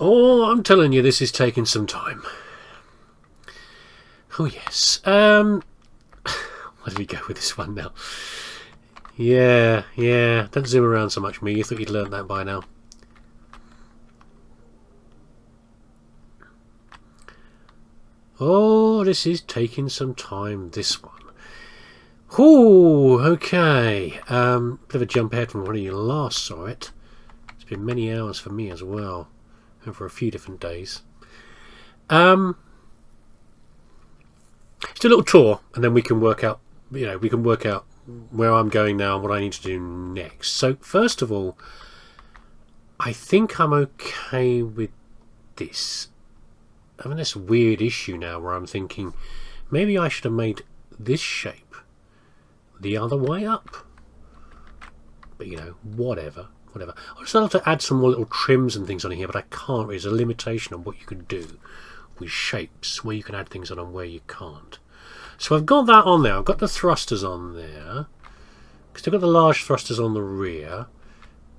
Oh, I'm telling you, this is taking some time. Oh, yes. Where did we go with this one now? Yeah. Don't zoom around so much, me. You thought you'd learned that by now. Oh, this is taking some time, this one. Ooh, okay. Bit of a jump ahead from when you last saw it. It's been many hours for me as well. Over a few different days. Just a little tour, and then we can work out, where I'm going now and what I need to do next. So, first of all, I think I'm okay with this. I'm having this weird issue now where I'm thinking maybe I should have made this shape the other way up. But, whatever. I just love to add some more little trims and things on here, but I can't. There's a limitation on what you can do with shapes, where you can add things on and where you can't. So I've got that on there. I've got the thrusters on there. Still got the large thrusters on the rear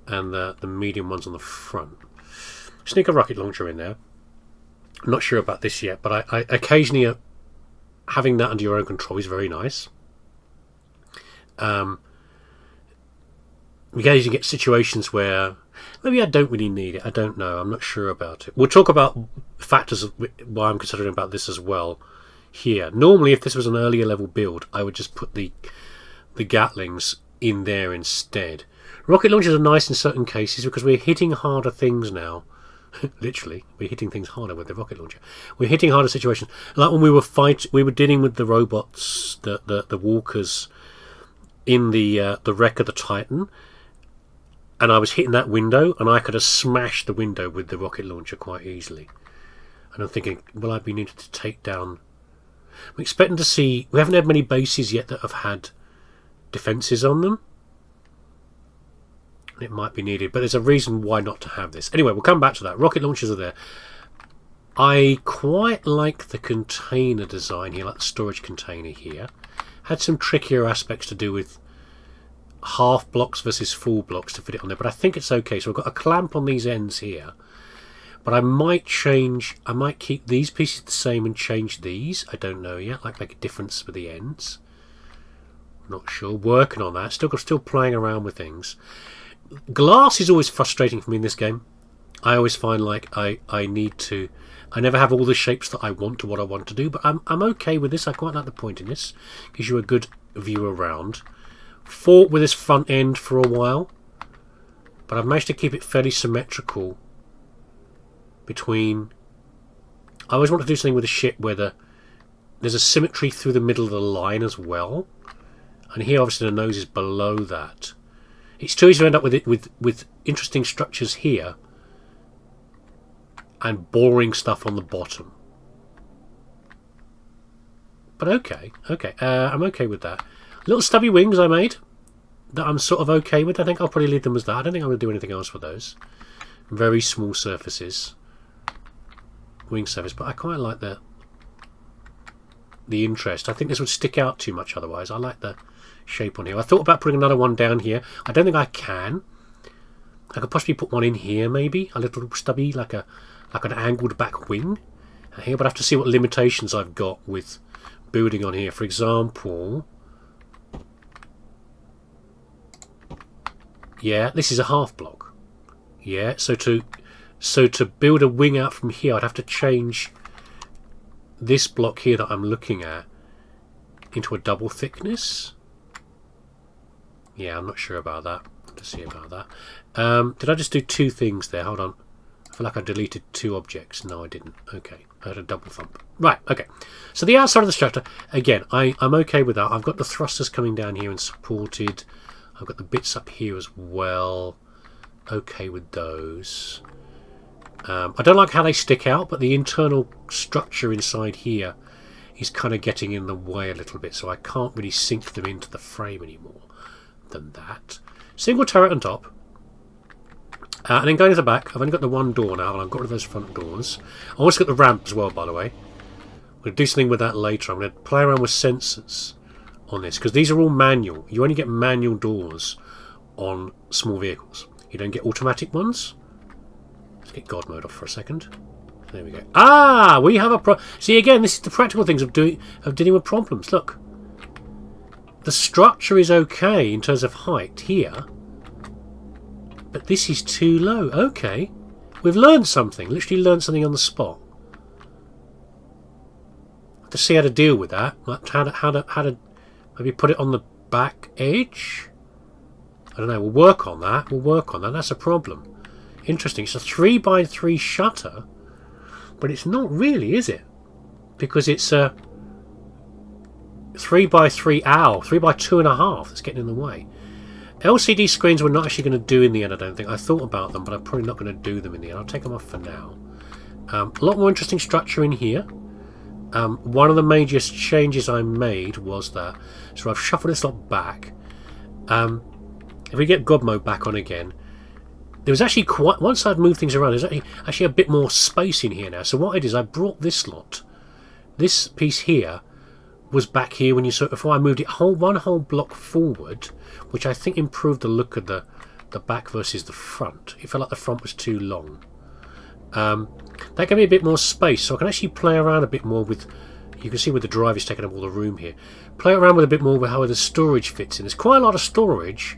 and the medium ones on the front. Sneak a rocket launcher in there. I'm not sure about this yet, but I occasionally having that under your own control is very nice. Occasionally get situations where maybe I don't really need it. I don't know. I'm not sure about it. We'll talk about factors of why I'm considering about this as well here. Normally, if this was an earlier level build, I would just put the Gatlings in there instead. Rocket launchers are nice in certain cases because we're hitting harder things now. Literally, we're hitting things harder with the rocket launcher. We're hitting harder situations. Like when we were dealing with the robots, the walkers in the wreck of the Titan, and I was hitting that window, and I could have smashed the window with the rocket launcher quite easily. And I'm thinking, will I be needed to take down? I'm expecting to see. We haven't had many bases yet that have had defences on them. It might be needed, but there's a reason why not to have this. Anyway, we'll come back to that. Rocket launchers are there. I quite like the container design here, like the storage container here. Had some trickier aspects to do with half blocks versus full blocks to fit it on there, but I think it's okay. So I've got a clamp on these ends here, but I might keep these pieces the same and change these. I don't know yet, like make a difference with the ends. Not sure. Working on that. Still playing around with things. Glass is always frustrating for me in this game. I always find like I never have all the shapes that I want to what I want to do, but I'm okay with this. I quite like the pointiness. Gives you a good view around. Fought with this front end for a while, but I've managed to keep it fairly symmetrical between. I always want to do something with a ship where there's a symmetry through the middle of the line as well, and here obviously the nose is below that. It's too easy to end up with interesting structures here and boring stuff on the bottom. But okay. I'm okay with that. Little stubby wings I made that I'm sort of okay with. I think I'll probably leave them as that. I don't think I'm going to do anything else with those. Very small surfaces. Wing surface, but I quite like the interest. I think this would stick out too much otherwise. I like the shape on here. I thought about putting another one down here. I don't think I can. I could possibly put one in here maybe. A little stubby, like an angled back wing here, but I have to see what limitations I've got with building on here. For example, yeah, this is a half block. Yeah, so to build a wing out from here, I'd have to change this block here that I'm looking at into a double thickness. Yeah, I'm not sure about that. To see about that. Did I just do two things there? Hold on. I feel like I deleted two objects. No, I didn't. Okay, I had a double thump. Right, okay. So the outside of the structure, again, I'm okay with that. I've got the thrusters coming down here and supported. I've got the bits up here as well. Okay with those. I don't like how they stick out, but the internal structure inside here is kind of getting in the way a little bit, so I can't really sink them into the frame anymore than that. Single turret on top. And then going to the back, I've only got the one door now, and I've got rid of those front doors. I also got the ramp as well, by the way. I'm going to do something with that later. I'm going to play around with sensors on this, because these are all manual. You only get manual doors on small vehicles. You don't get automatic ones. Let's get God mode off for a second. There we go. Ah, we have a see, again, this is the practical things of dealing with problems. Look, the structure is okay in terms of height here, but this is too low. Okay, we've learned something. Literally learned something on the spot. To see how to deal with that, how to maybe put it on the back edge. I don't know. We'll work on that. We'll work on that. That's a problem. Interesting. It's a 3x3 shutter. But it's not really, is it? Because it's a 3x3 owl, 3x2.5 that's getting in the way. LCD screens we're not actually going to do in the end, I don't think. I thought about them, but I'm probably not going to do them in the end. I'll take them off for now. A lot more interesting structure in here. One of the major changes I made was that, so I've shuffled this lot back. If we get God mode back on again, there was actually quite, once I'd moved things around, there's actually a bit more space in here now. So what I did is I brought this lot, this piece here was back here when you saw it before. I moved it one whole block forward, which I think improved the look of the back versus the front. It felt like the front was too long. That gave me a bit more space, so I can actually play around a bit more with, you can see where the drive is taking up all the room here. Play around with a bit more with how the storage fits in. There's quite a lot of storage.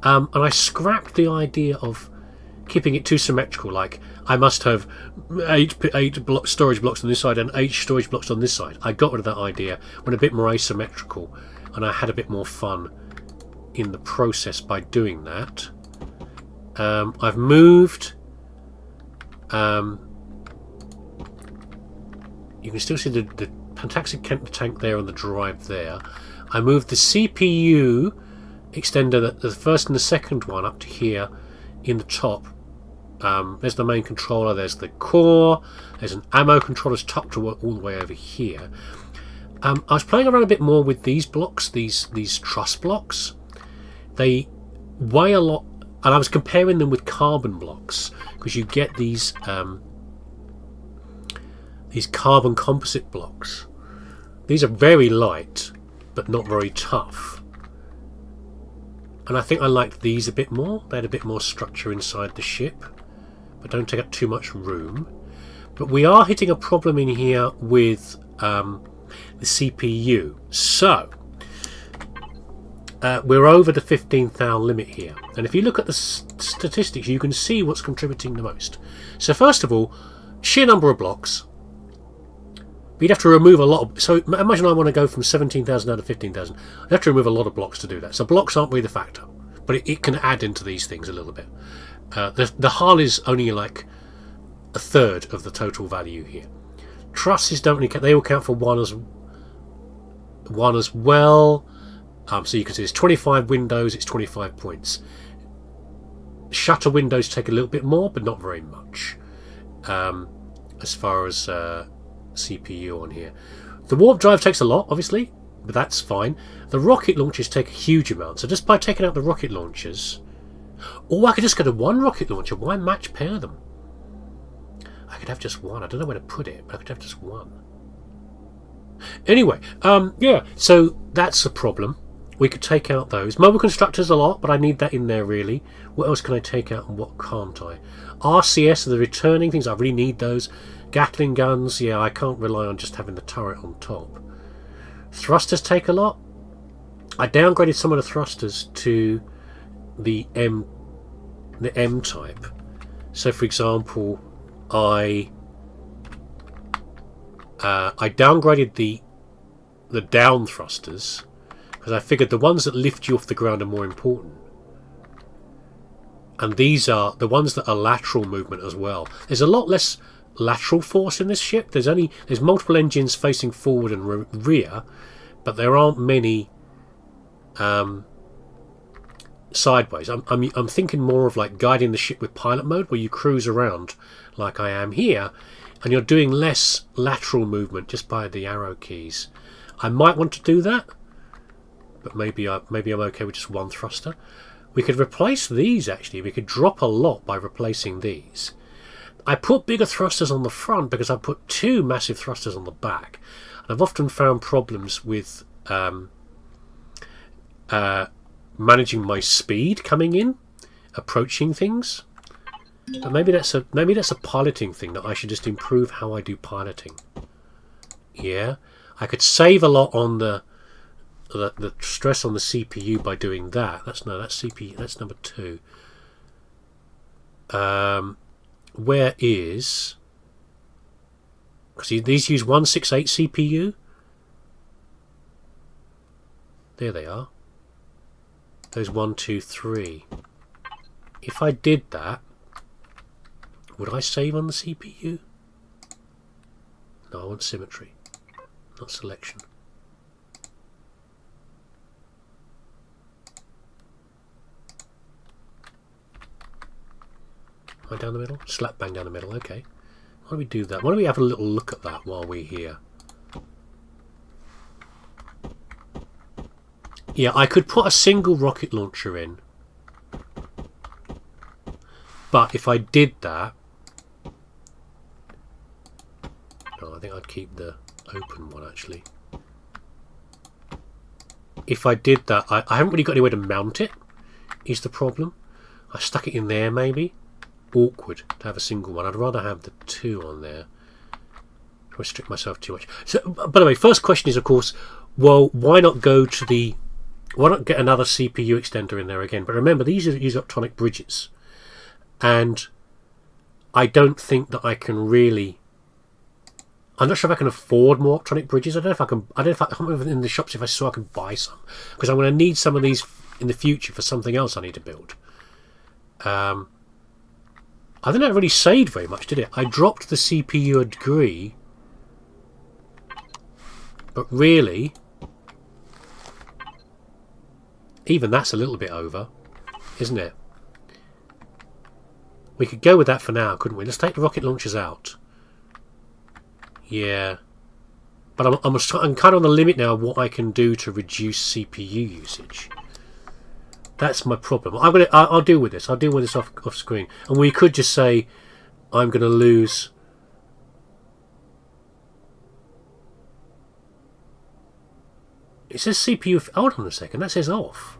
And I scrapped the idea of keeping it too symmetrical, like I must have eight storage blocks on this side and 8 storage blocks on this side. I got rid of that idea, went a bit more asymmetrical, and I had a bit more fun in the process by doing that. I've moved... you can still see the fantastic tank there on the drive there. I moved the CPU extender, the first and the second one, up to here in the top. There's the main controller, there's the core, there's an ammo controller tucked all the way over here. I was playing around a bit more with these blocks, these truss blocks. They weigh a lot, and I was comparing them with carbon blocks, because you get these carbon composite blocks. These are very light, but not very tough. And I think I liked these a bit more. They had a bit more structure inside the ship, but don't take up too much room. But we are hitting a problem in here with the CPU. So, we're over the 15,000 limit here. And if you look at the statistics, you can see what's contributing the most. So first of all, sheer number of blocks. But you'd have to remove a lot of... So imagine I want to go from 17,000 down to 15,000. I'd have to remove a lot of blocks to do that. So blocks aren't really the factor. But it can add into these things a little bit. The hull is only like a third of the total value here. Trusses don't really count. They all count for one as well. So you can see it's 25 windows, it's 25 points. Shutter windows take a little bit more, but not very much. As far as... CPU on here. The warp drive takes a lot, obviously, but that's fine. The rocket launchers take a huge amount, so just by taking out the rocket launchers... Or I could just go to one rocket launcher. Why match pair them? I could have just one. I don't know where to put it, but I could have just one. Anyway, yeah, so that's a problem. We could take out those. Mobile constructors a lot, but I need that in there, really. What else can I take out and what can't I? RCS are the returning things. I really need those. Gatling guns, yeah, I can't rely on just having the turret on top. Thrusters take a lot. I downgraded some of the thrusters to the M type. So, for example, I downgraded the down thrusters because I figured the ones that lift you off the ground are more important. And these are the ones that are lateral movement as well. There's a lot less lateral force in this ship. There's multiple engines facing forward and rear, but there aren't many sideways. I'm thinking more of like guiding the ship with pilot mode, where you cruise around like I am here, and you're doing less lateral movement just by the arrow keys. I might want to do that, but maybe I'm okay with just one thruster. We could replace these, actually. We could drop a lot by replacing these. I put bigger thrusters on the front because I put 2 massive thrusters on the back. And I've often found problems with managing my speed coming in, approaching things. But maybe that's a piloting thing, that I should just improve how I do piloting. Yeah, I could save a lot on the stress on the CPU by doing that. That's CPU. That's number 2. Where is? Because these use 168 CPU. There they are. Those 1, 2, 3. If I did that, would I save on the CPU? No, I want symmetry, not selection. Am I down the middle? Slap bang down the middle, okay. Why don't we do that? Why don't we have a little look at that while we're here? Yeah, I could put a single rocket launcher in. But if I did that... No, I think I'd keep the open one, actually. If I did that, I haven't really got anywhere to mount it, is the problem. I stuck it in there, maybe. Awkward to have a single one. I'd rather have the 2 on there. I restrict myself too much. So, by the way, first question is, of course, well, why not go to the... Why not get another CPU extender in there again? But remember, these use optronic bridges. And I don't think that I can really... I'm not sure if I can afford more optronic bridges. I don't know if I can... I don't know if in the shops if I saw I can buy some. Because I'm going to need some of these in the future for something else I need to build. I think that really saved very much, did it? I dropped the CPU a degree. But really... Even that's a little bit over, isn't it? We could go with that for now, couldn't we? Let's take the rocket launchers out. Yeah. But I'm kind of on the limit now of what I can do to reduce CPU usage. That's my problem. I'll deal with this. I'll deal with this off screen. And we could just say, I'm going to lose... It says CPU... Hold on a second. That says off.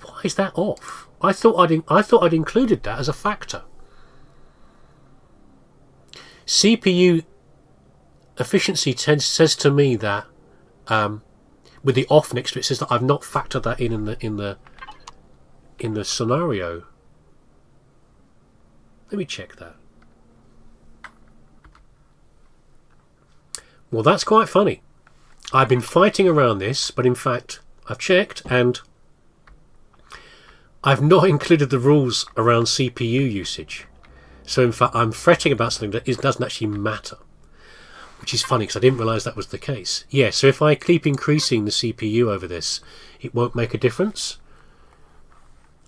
Why is that off? I thought I'd included that as a factor. CPU efficiency says to me that with the off next to it, says that I've not factored that in the scenario. Let me check that. Well, that's quite funny. I've been fighting around this, but in fact, I've checked and I've not included the rules around CPU usage. So in fact, I'm fretting about something that doesn't actually matter. Which is funny, because I didn't realise that was the case. Yeah, so if I keep increasing the CPU over this, it won't make a difference.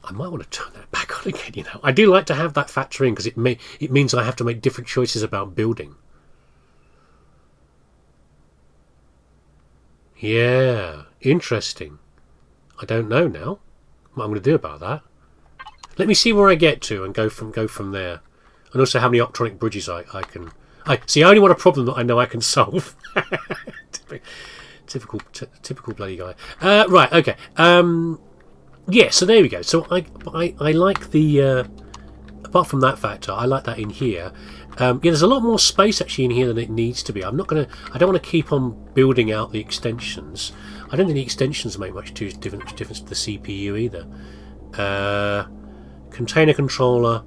I might want to turn that back on again, you know. I do like to have that factor in, because it means I have to make different choices about building. Yeah, interesting. I don't know now what I'm going to do about that. Let me see where I get to and go from there. And also how many optronic bridges I can... See, I only want a problem that I know I can solve. Typical bloody guy. Right, okay. Yeah, so there we go. So I like the... apart from that factor, I like that in here. Yeah, there's a lot more space actually in here than it needs to be. I don't want to keep on building out the extensions. I don't think the extensions make much difference to the CPU either. Container controller,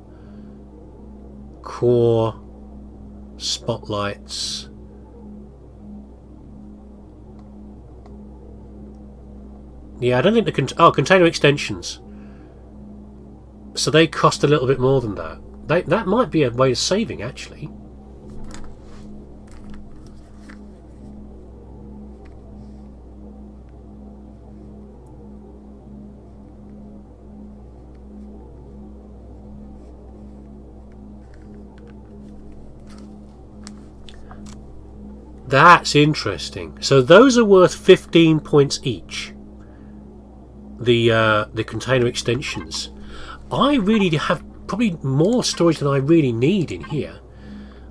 core, spotlights. Yeah, I don't think the container extensions. So they cost a little bit more than that. That might be a way of saving, actually. That's interesting. So those are worth 15 points each. The container extensions. I really have probably more storage than I really need in here.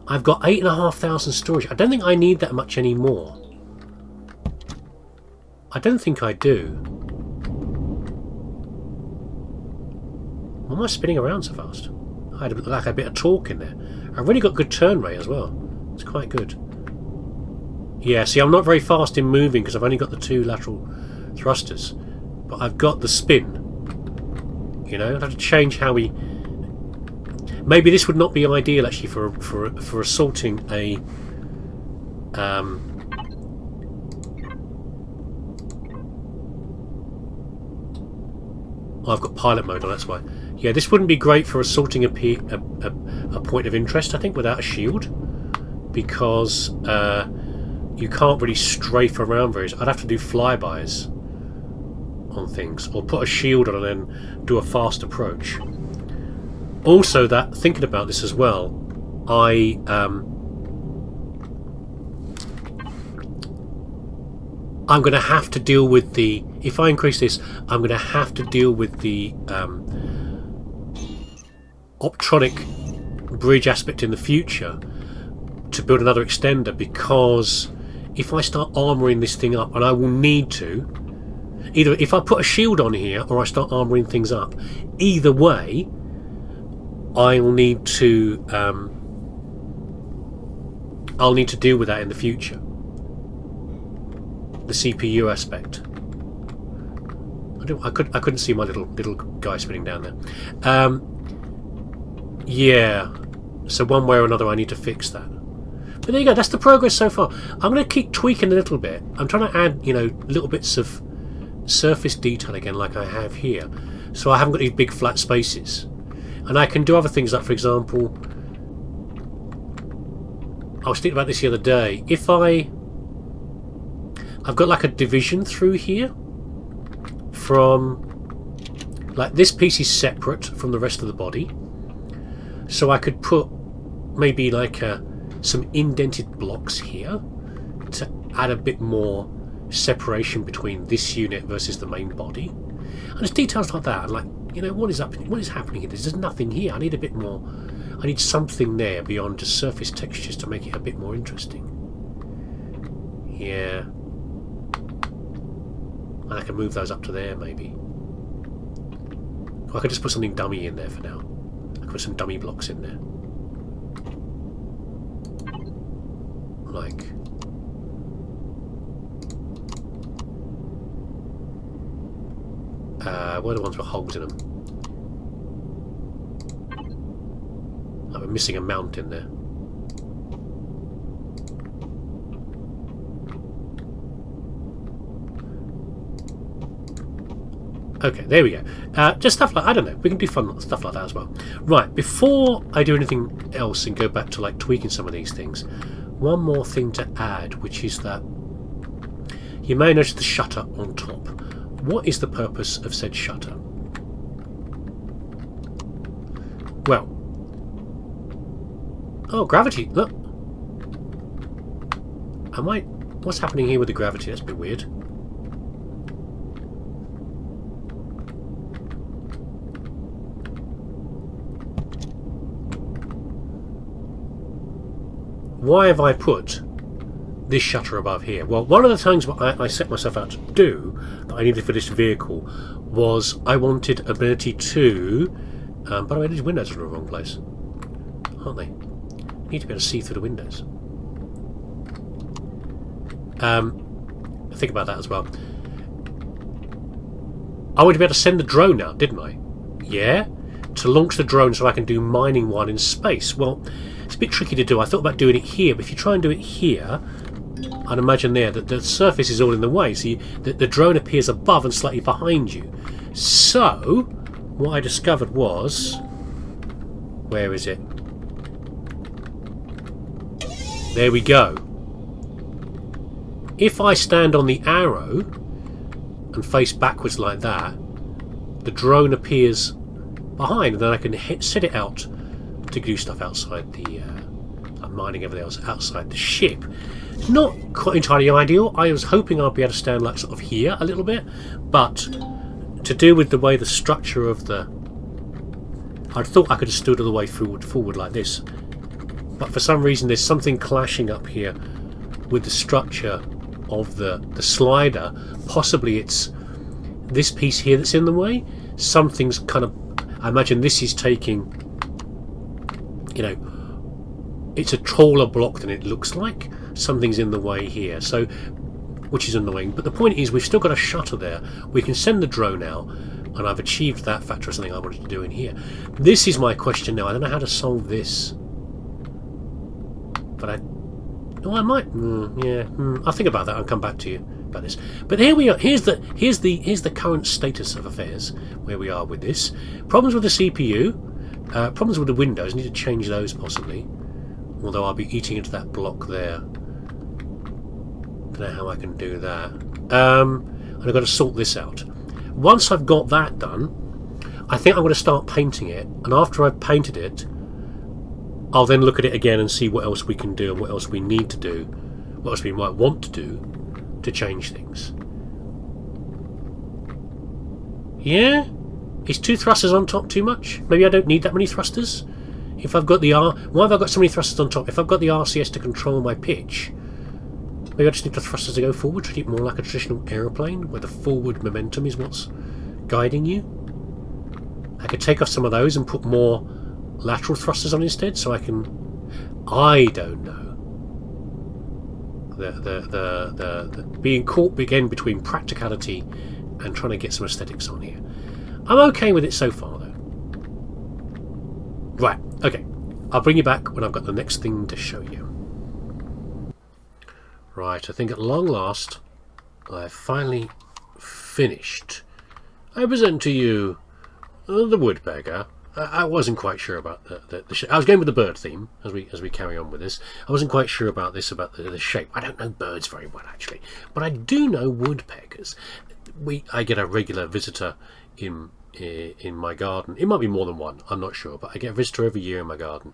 I've got 8,500 storage. I don't think I need that much anymore. I don't think I do. Why am I spinning around so fast? I had like a bit of torque in there. I've really got good turn rate as well. It's quite good. Yeah, see, I'm not very fast in moving because I've only got the 2 lateral thrusters. But I've got the spin. You know, I'd have to change how we... Maybe this would not be ideal, actually, for assaulting a... Oh, I've got pilot mode on, that's why. Yeah, this wouldn't be great for assaulting a point of interest, I think, without a shield. Because you can't really strafe around very... I'd have to do flybys on things. Or put a shield on and then do a fast approach. Also, that thinking about this as well, I'm going to have to deal with the... If I increase this, I'm going to have to deal with the optronic bridge aspect in the future to build another extender, because if I start armouring this thing up, and I will need to, either if I put a shield on here or I start armouring things up, either way, I'll need to deal with that in the future. The CPU aspect. I couldn't see my little guy spinning down there. Yeah. So one way or another, I need to fix that. But there you go. That's the progress so far. I'm going to keep tweaking a little bit. I'm trying to add, you know, little bits of surface detail again, like I have here. So I haven't got these big flat spaces. And I can do other things, like, for example, I was thinking about this the other day. If I've got like a division through here from, like, this piece is separate from the rest of the body. So I could put maybe like some indented blocks here to add a bit more separation between this unit versus the main body. And there's details like that, like, you know, what is happening here? There's nothing here. I need a bit more. I need something there beyond just surface textures to make it a bit more interesting. Yeah. And I can move those up to there, maybe. Or I could just put something dummy in there for now. I could put some dummy blocks in there. Like... what are the ones with holes in them? Oh, we're missing a mount in there. Okay, there we go. Just stuff like, I don't know, we can do fun stuff like that as well. Right, before I do anything else and go back to like tweaking some of these things, one more thing to add, which is that you may notice the shutter on top. What is the purpose of said shutter? Well, oh, gravity, look. What's happening here with the gravity? That's a bit weird. Why have I put this shutter above here? Well, one of the things I set myself out to do that I needed for this vehicle was I wanted ability to... by the way, these windows are in the wrong place, aren't they? I need to be able to see through the windows. Think about that as well. I wanted to be able to send the drone out, didn't I? Yeah? To launch the drone so I can do mining one in space. Well, it's a bit tricky to do. I thought about doing it here, but if you try and do it here, I'd imagine there that the surface is all in the way, so the drone appears above and slightly behind you. So, what I discovered was... Where is it? There we go. If I stand on the arrow and face backwards like that, the drone appears behind, and then I can set it out to do stuff outside the like mining everything else outside the ship. Not quite entirely ideal. I was hoping I'd be able to stand like sort of here a little bit, but to do with the way the structure of the... I thought I could have stood all the way forward like this, but for some reason there's something clashing up here with the structure of the slider. Possibly it's this piece here that's in the way. Something's kind of I imagine this is taking, you know, it's a taller block than it looks like. Something's in the way here, so, which is annoying. But the point is, we've still got a shutter there. We can send the drone out, and I've achieved that factor of something I wanted to do in here. This is my question now. I don't know how to solve this, but I might. I'll think about that. I'll come back to you about this. But here we are. Here's the current status of affairs. Where we are with this. Problems with the CPU. Problems with the windows. I need to change those possibly. Although I'll be eating into that block there. Don't know how I can do that. And I've got to sort this out. Once I've got that done, I think I'm going to start painting it. And after I've painted it, I'll then look at it again and see what else we can do and what else we need to do, what else we might want to do to change things. Yeah? Is 2 thrusters on top too much? Maybe I don't need that many thrusters? If I've got the why have I got so many thrusters on top? If I've got the RCS to control my pitch, maybe I just need the thrusters to go forward, treat it more like a traditional aeroplane, where the forward momentum is what's guiding you. I could take off some of those and put more lateral thrusters on instead, so I can. I don't know. The being caught again between practicality and trying to get some aesthetics on here. I'm okay with it so far, though. Right, okay. I'll bring you back when I've got the next thing to show you. Right, I think at long last, I've finally finished. I present to you the woodpecker. I wasn't quite sure about the shape. I was going with the bird theme as we carry on with this. I wasn't quite sure about this, about the shape. I don't know birds very well, actually, but I do know woodpeckers. I get a regular visitor in my garden. It might be more than one, I'm not sure, but I get a visitor every year in my garden.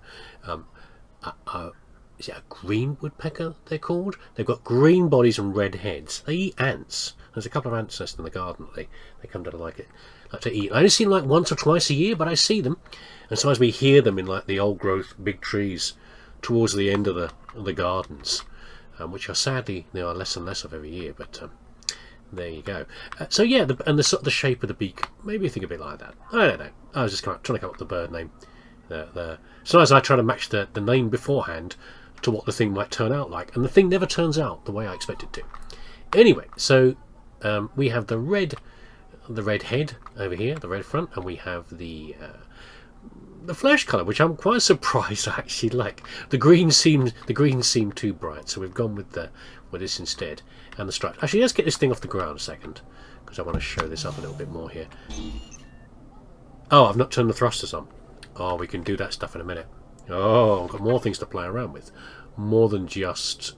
Is it a green woodpecker they're called? They've got green bodies and red heads. They eat ants. There's a couple of ants nests in the garden that they come to like to eat. I only see them like once or twice a year, but I see them, and sometimes we hear them in like the old growth big trees towards the end of the gardens, which are sadly there are less and less of every year, but there you go. So yeah, the shape of the beak, maybe think a bit like that. I don't know. I was just trying to come up with the bird name. Sometimes I try to match the name beforehand to what the thing might turn out like, and the thing never turns out the way I expect it to. Anyway, so we have the red head over here, the red front, and we have the flesh colour, which I'm quite surprised I actually like. The green seemed too bright, so we've gone with this instead, and the stripes. Actually, let's get this thing off the ground a second, because I want to show this up a little bit more here. Oh, I've not turned the thrusters on. Oh, we can do that stuff in a minute. Oh, I've got more things to play around with, more than just.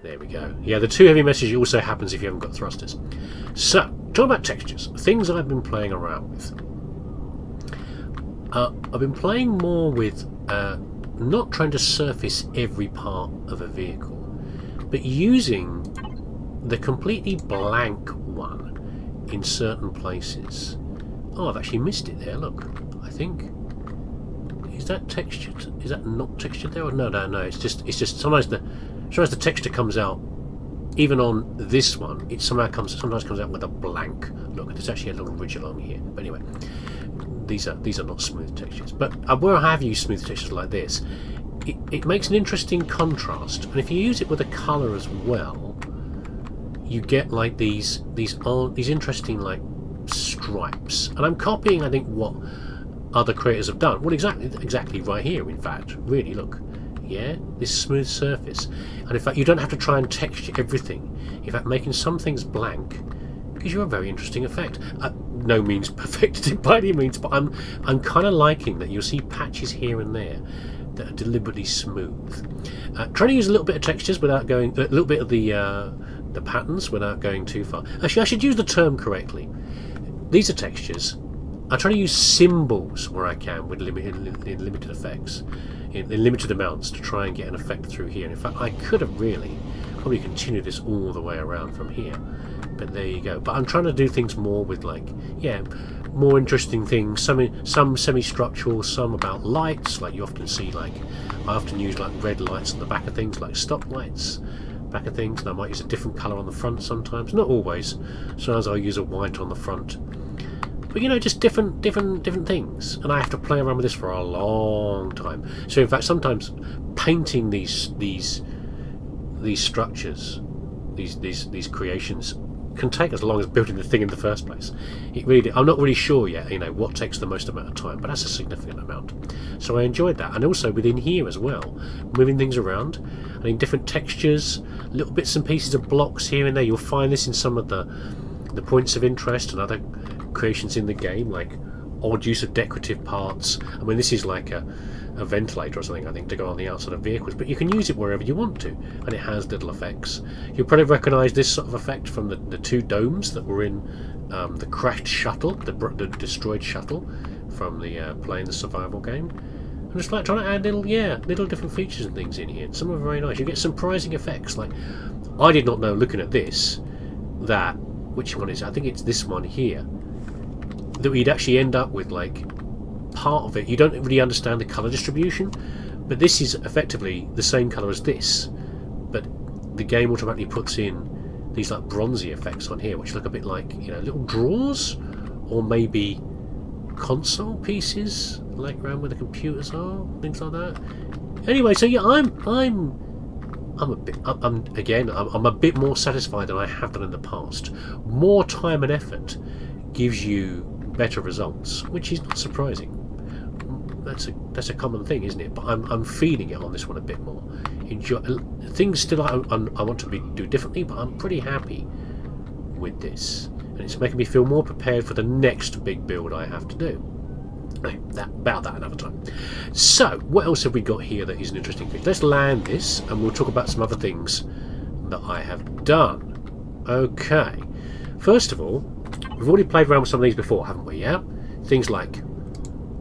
There we go. Yeah, the too heavy message also happens if you haven't got thrusters. So, talk about textures. Things I've been playing around with. I've been playing more with not trying to surface every part of a vehicle, but using the completely blank one in certain places. Oh, I've actually missed it there. Look, I think. Is that textured? Is that not textured there? Or no. It's just sometimes the texture comes out, even on this one, it sometimes comes out with a blank look. There's actually a little ridge along here. But anyway, these are not smooth textures. But where I have used smooth textures like this, it makes an interesting contrast. And if you use it with a colour as well, you get like these interesting like stripes. And I'm copying, I think, what other creators have done. Well, exactly right here. In fact, really look. Yeah, this smooth surface, and in fact you don't have to try and texture everything. In fact, making some things blank gives you a very interesting effect. No means perfected by any means, but I'm kind of liking that you'll see patches here and there that are deliberately smooth. Trying to use a little bit of textures without going, a little bit of the patterns without going too far. Actually, I should use the term correctly. These are textures. I try to use symbols where I can with limited effects. In limited amounts to try and get an effect through here. And in fact, I could have probably continued this all the way around from here, but there you go. But I'm trying to do things more with more interesting things, some semi-structural, some about lights, like you often see, like I often use like red lights on the back of things like stop lights, back of things, and I might use a different colour on the front sometimes. Not always. Sometimes I'll use a white on the front. But you know, just different things. And I have to play around with this for a long time. So in fact, sometimes painting these structures, these creations, can take as long as building the thing in the first place. I'm not really sure yet, you know, what takes the most amount of time, but that's a significant amount. So I enjoyed that, and also within here as well, moving things around, and in different textures, little bits and pieces of blocks here and there. You'll find this in some of the points of interest and other creations in the game, like odd use of decorative parts. I mean, this is like a ventilator or something, I think, to go on the outside of vehicles, but you can use it wherever you want to, and it has little effects. You'll probably recognise this sort of effect from the two domes that were in the crashed shuttle, the destroyed shuttle from the playing the survival game. I'm just like trying to add little different features and things in here, and some are very nice. You get surprising effects. Like, I did not know, looking at this, that, which one is it? I think it's this one here, that we'd actually end up with, like, part of it, you don't really understand the colour distribution, but this is effectively the same colour as this, but the game automatically puts in these like bronzy effects on here, which look a bit like, you know, little drawers, or maybe console pieces, like around where the computers are, things like that. Anyway, so yeah, I'm a bit more satisfied than I have done in the past. More time and effort gives you better results, which is not surprising. That's a common thing, isn't it? But I'm feeling it on this one a bit more. Enjoy things still I want to do differently, but I'm pretty happy with this, and it's making me feel more prepared for the next big build I have to do. Anyway, about that another time. So, what else have we got here that is an interesting thing? Let's land this, and we'll talk about some other things that I have done. Okay. First of all, we've already played around with some of these before, haven't we? Yeah? Things like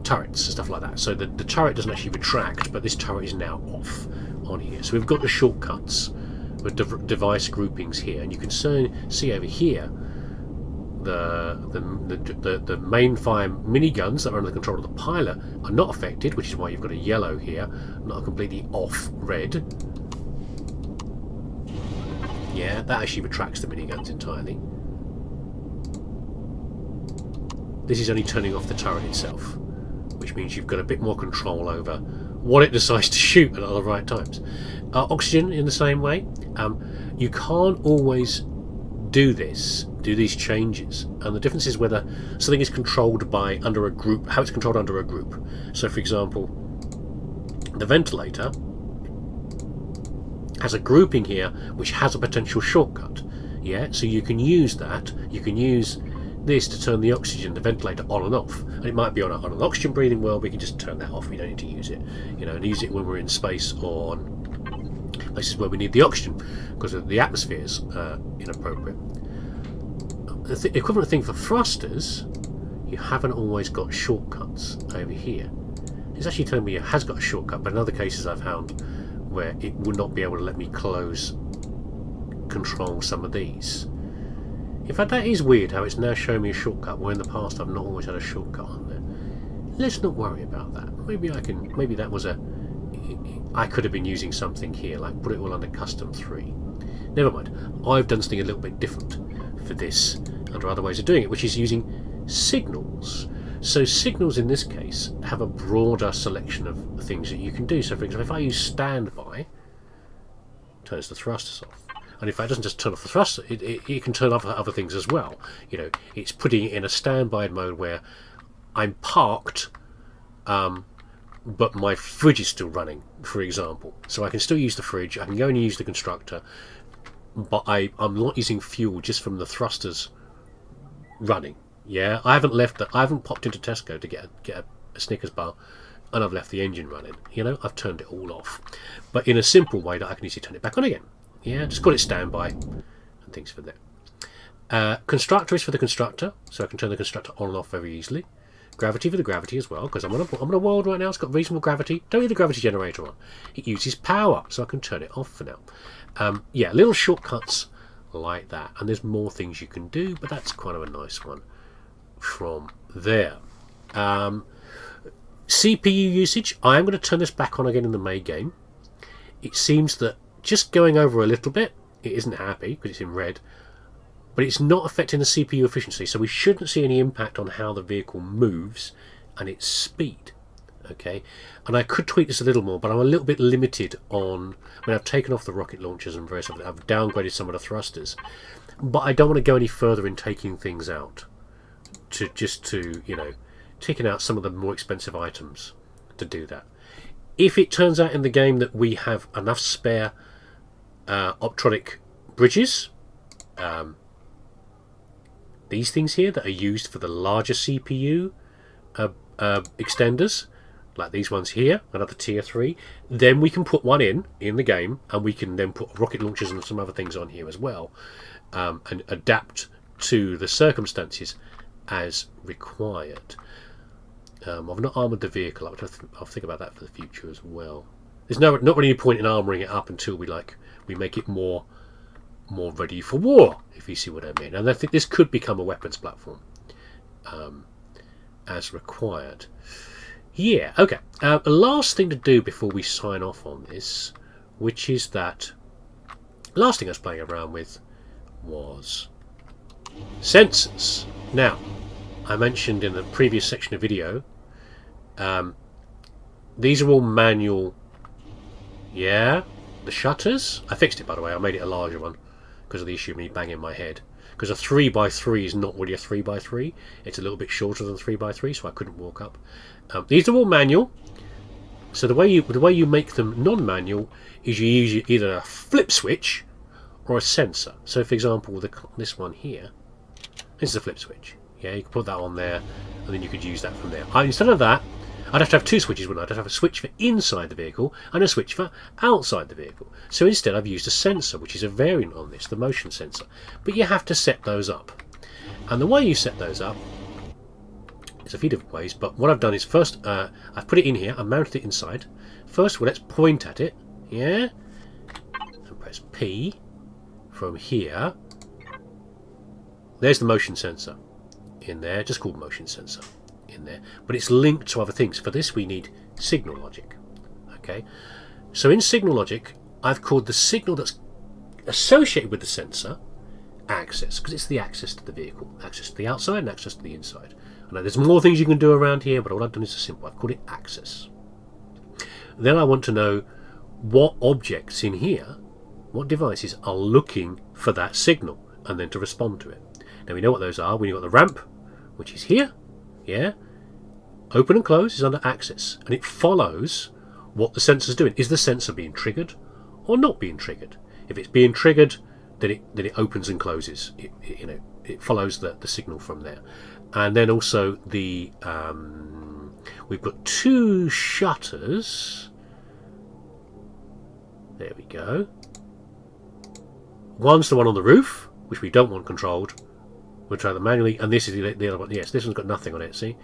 turrets and stuff like that. So the turret doesn't actually retract, but this turret is now off on here. So we've got the shortcuts with device groupings here, and you can see over here the mainfire miniguns that are under the control of the pilot are not affected, which is why you've got a yellow here, not a completely off red. Yeah, that actually retracts the miniguns entirely. This is only turning off the turret itself, which means you've got a bit more control over what it decides to shoot at all the right times. Oxygen in the same way. You can't always do these changes, and the difference is whether something is controlled by under a group, how it's controlled under a group. So for example, the ventilator has a grouping here which has a potential shortcut. Yeah, so you can use that. You can use this to turn the ventilator on and off, and it might be on an oxygen breathing world. We can just turn that off. We don't need to use it, you know, and use it when we're in space or on places where we need the oxygen because the atmosphere is inappropriate. The equivalent thing for thrusters, you haven't always got shortcuts over here. It's actually telling me it has got a shortcut, but in other cases I've found where it would not be able to let me control some of these. In fact, that is weird how it's now showing me a shortcut, where in the past I've not always had a shortcut on there. Let's not worry about that. Maybe that was I could have been using something here, like put it all under custom 3. Never mind. I've done something a little bit different for this, under other ways of doing it, which is using signals. So signals in this case have a broader selection of things that you can do. So for example, if I use standby, it turns the thrusters off. And in fact, it doesn't just turn off the thruster, it can turn off other things as well. You know, it's putting it in a standby mode where I'm parked, but my fridge is still running, for example. So I can still use the fridge, I can go and use the constructor, but I'm not using fuel just from the thrusters running. Yeah, I haven't popped into Tesco to get a Snickers bar, and I've left the engine running. You know, I've turned it all off. But in a simple way that I can easily turn it back on again. Yeah, just call it standby and things for that. Constructor is for the constructor, so I can turn the constructor on and off very easily. Gravity for the gravity as well, because I'm on a world right now, it's got reasonable gravity. Don't need the gravity generator on. It uses power, so I can turn it off for now. Yeah, little shortcuts like that, and there's more things you can do, but that's kind of a nice one from there. CPU usage, I am going to turn this back on again in the May game. It seems that just going over a little bit It isn't happy because it's in red, but it's not affecting the CPU efficiency, so we shouldn't see any impact on how the vehicle moves and its speed. Okay, and I could tweak this a little more, but I'm a little bit limited on when I've taken off the rocket launchers and various other. I've downgraded some of the thrusters, but I don't want to go any further in taking things out. To you know, taking out some of the more expensive items to do that. If it turns out in the game that we have enough spare optronic bridges, these things here that are used for the larger CPU extenders, like these ones here, another tier 3, then we can put one in the game, and we can then put rocket launchers and some other things on here as well, and adapt to the circumstances as required. I've not armoured the vehicle. I'll think about that for the future as well. There's not really any point in armouring it up until we make it more ready for war, if you see what I mean. And I think this could become a weapons platform as required. Yeah, okay. The last thing to do before we sign off on this, which is that last thing I was playing around with was sensors. Now, I mentioned in the previous section of video, these are all manual. Yeah, the shutters. I fixed it, by the way. I made it a larger one because of the issue of me banging my head. Because a 3x3 is not really a 3x3. It's a little bit shorter than 3x3, so I couldn't walk up. These are all manual. So the way you make them non-manual is you use either a flip switch or a sensor. So, for example, this one here, this is a flip switch. Yeah, you can put that on there, and then you could use that from there. Instead of that, I'd have to have two switches, wouldn't I? I'd have to have a switch for inside the vehicle and a switch for outside the vehicle. So instead I've used a sensor, which is a variant on this, the motion sensor. But you have to set those up. And the way you set those up, there's a few different ways, but what I've done is first, I've put it in here, I mounted it inside. First, well, let's point at it, yeah? And press P from here. There's the motion sensor in there, just called motion sensor. In there, but it's linked to other things. For this we need signal logic. Okay, so in signal logic I've called the signal that's associated with the sensor access, because it's the access to the vehicle, access to the outside and access to the inside. I know there's more things you can do around here, but all I've done is simple. I've called it access. Then I want to know what objects in here, what devices are looking for that signal, and then to respond to it. Now we know what those are. We've got the ramp, which is here. Yeah, open and close is under access, and it follows what the sensor's doing. Is the sensor being triggered or not being triggered? If it's being triggered, then it opens and closes. It follows the signal from there. And then also the we've got two shutters. There we go. One's the one on the roof, which we don't want controlled. We'll try them manually, and this is the other one. Yes, this one's got nothing on it, see?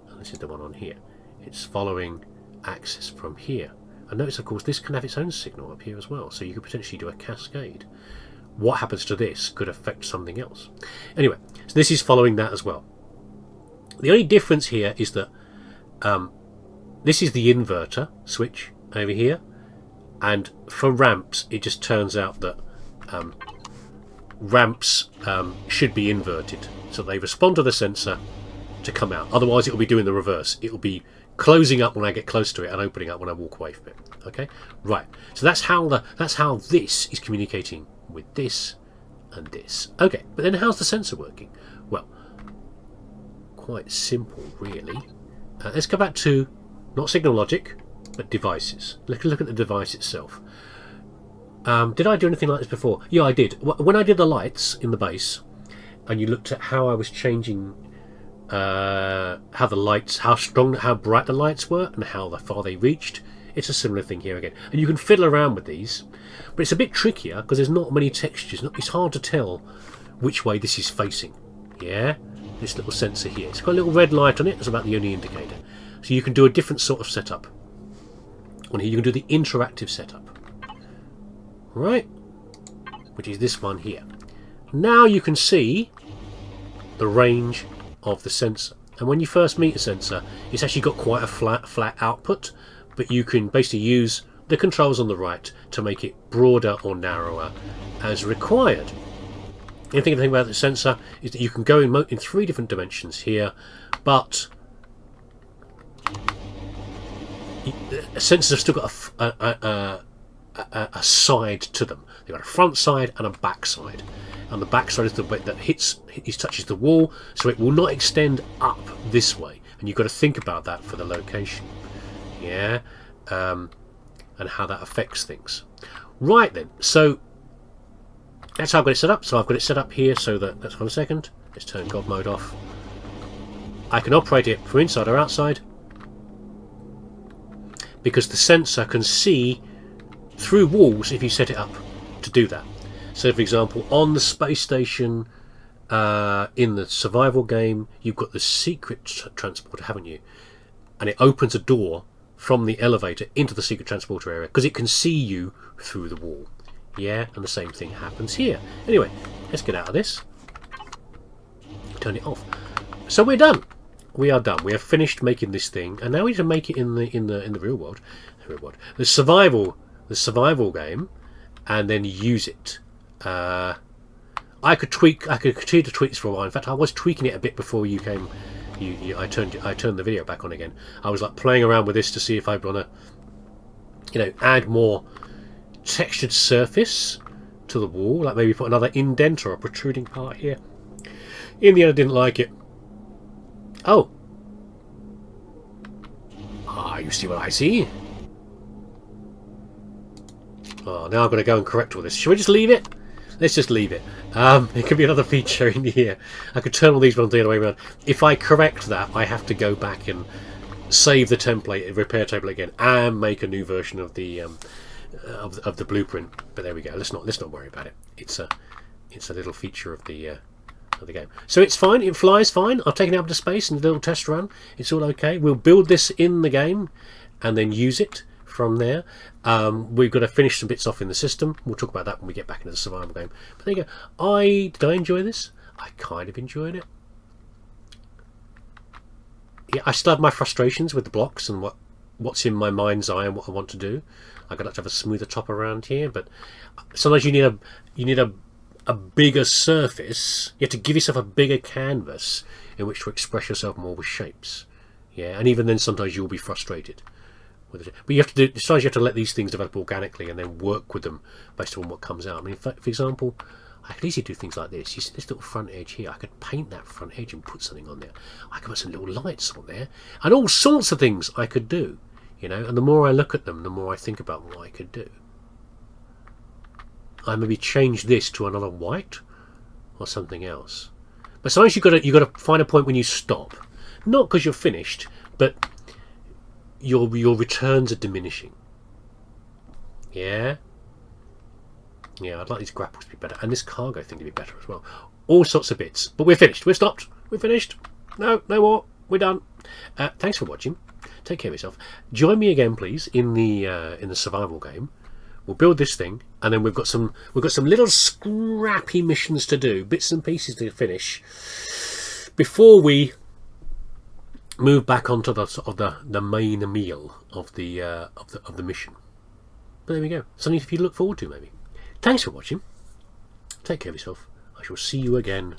And this is the one on here. It's following access from here. And notice, of course, this can have its own signal up here as well, so you could potentially do a cascade. What happens to this could affect something else. Anyway, so this is following that as well. The only difference here is that this is the inverter switch over here, and for ramps, it just turns out that ramps should be inverted, so they respond to the sensor to come out. Otherwise it will be doing the reverse. It will be closing up when I get close to it and opening up when I walk away from it. Okay, right, so that's how this is communicating with this and this. Okay, but then how's the sensor working? Well, quite simple really. Let's go back to not signal logic but devices. Look at the device itself. Did I do anything like this before? Yeah, I did. When I did the lights in the base, and you looked at how I was changing how the lights, how bright the lights were, and how far they reached, it's a similar thing here again. And you can fiddle around with these, but it's a bit trickier because there's not many textures. It's hard to tell which way this is facing. Yeah, this little sensor here. It's got a little red light on it. That's about the only indicator. So you can do a different sort of setup. On here, you can do the interactive setup. Right, which is this one here. Now you can see the range of the sensor, and when you first meet a sensor, it's actually got quite a flat output, but you can basically use the controls on the right to make it broader or narrower as required. The thing about the sensor is that you can go in 3 different dimensions here, but sensors have still got a side to them. They've got a front side and a back side. And the back side is the bit that touches the wall, so it will not extend up this way. And you've got to think about that for the location. Yeah, and how that affects things. Right then, so that's how I've got it set up. So I've got it set up here so that, let's hold a second, let's turn God mode off. I can operate it from inside or outside because the sensor can see through walls if you set it up to do that. So for example, on the space station in the survival game, you've got the secret transporter, haven't you? And it opens a door from the elevator into the secret transporter area because it can see you through the wall. Yeah, and the same thing happens here. Anyway, let's get out of this. Turn it off. So we're done. We are done. We have finished making this thing, and now we need to make it in the real world. The survival game, and then use it. I could continue to tweak this for a while. In fact, I was tweaking it a bit before you came. I turned the video back on again. I was like playing around with this to see if I want to, add more textured surface to the wall, like maybe put another indent or a protruding part here. In the end, I didn't like it. Oh, you see what I see? Oh, now I've got to go and correct all this. Should we just leave it? Let's just leave it. It could be another feature in here. I could turn all these ones the other way around. If I correct that, I have to go back and save the template, repair table again, and make a new version of the blueprint. But there we go. Let's not worry about it. It's a little feature of the game. So it's fine. It flies fine. I've taken it up to space in a little test run. It's all okay. We'll build this in the game and then use it from there. We've got to finish some bits off in the system. We'll talk about that when we get back into the survival game. But there you go. Did I enjoy this? I kind of enjoyed it. Yeah, I still have my frustrations with the blocks and what's in my mind's eye and what I want to do. I've got to have a smoother top around here, but sometimes you need a bigger surface. You have to give yourself a bigger canvas in which to express yourself more with shapes. Yeah, and even then sometimes you'll be frustrated with it. But sometimes you have to let these things develop organically and then work with them based on what comes out. I mean, for example, I could easily do things like this. You see this little front edge here? I could paint that front edge and put something on there. I could put some little lights on there. And all sorts of things I could do. And the more I look at them, the more I think about what I could do. I maybe change this to another white or something else. But sometimes you've got to find a point when you stop. Not because you're finished, but your returns are diminishing. Yeah? Yeah, I'd like these grapples to be better. And this cargo thing to be better as well. All sorts of bits. But we're finished. We're stopped. We're finished. No more. We're done. Thanks for watching. Take care of yourself. Join me again, please, in the survival game. We'll build this thing, and then we've got some little scrappy missions to do, bits and pieces to finish before we move back onto the main meal of the mission. But there we go. Something for you to look forward to, maybe. Thanks for watching. Take care of yourself. I shall see you again